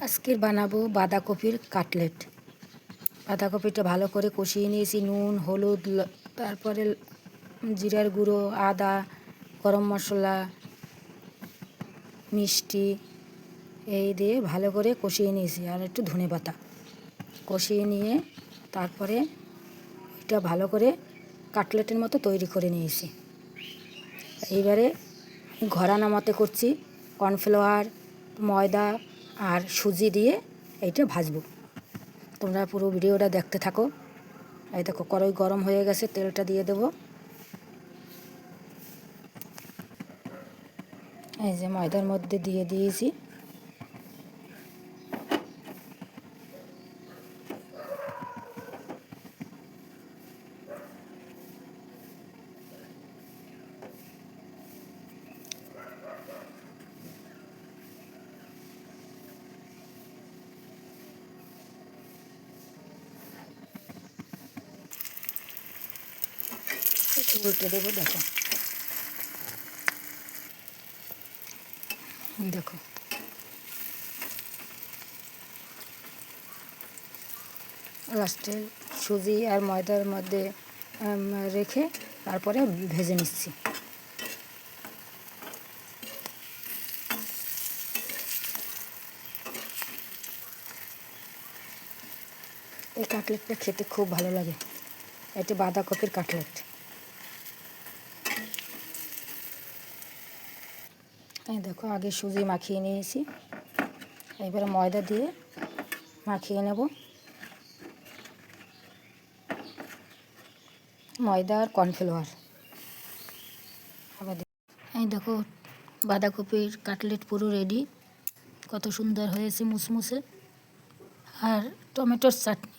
আজকের বানাবো বাঁধাকপির কাটলেট। বাঁধাকপিটা ভালো করে কষিয়ে নিয়েছি, নুন, হলুদ, তারপরে জিরার গুঁড়ো, আদা, গরম মশলা, মিষ্টি এই দিয়ে ভালো করে কষিয়ে নিয়েছি, আর একটু ধনেপাতা কষিয়ে নিয়ে তারপরে এটা ভালো করে কাটলেটের মতো তৈরি করে নিয়েছি। এইবারে ঘরানা মতে করছি, কর্নফ্লাওয়ার, ময়দা আর সুজি দিয়ে এইটা ভাজবো। তোমরা পুরো ভিডিওটা দেখতে থাকো। এই দেখো কড়াই গরম হয়ে গেছে, তেলটা দিয়ে দেবো। এই যে ময়দার মধ্যে দিয়ে দিয়েছি। উল্টে দেবো। দেখো দেখো লাস্টে সুজি আর ময়দার মধ্যে রেখে তারপরে ভেজে নিচ্ছি। এই কাটলেটটা খেতে খুব ভালো লাগে। এটা বাঁধাকপির কাটলেট। এই দেখো আগে সুজি মাখিয়ে নিয়েছি, এবারে ময়দা দিয়ে মাখিয়ে নেব। ময়দা আর কর্নফ্লাওয়ার আবার এই দেখো বাঁধাকপির কাটলেট পুরো রেডি। কত সুন্দর হয়েছে, মুসমুসে। আর টমেটোর চাটনি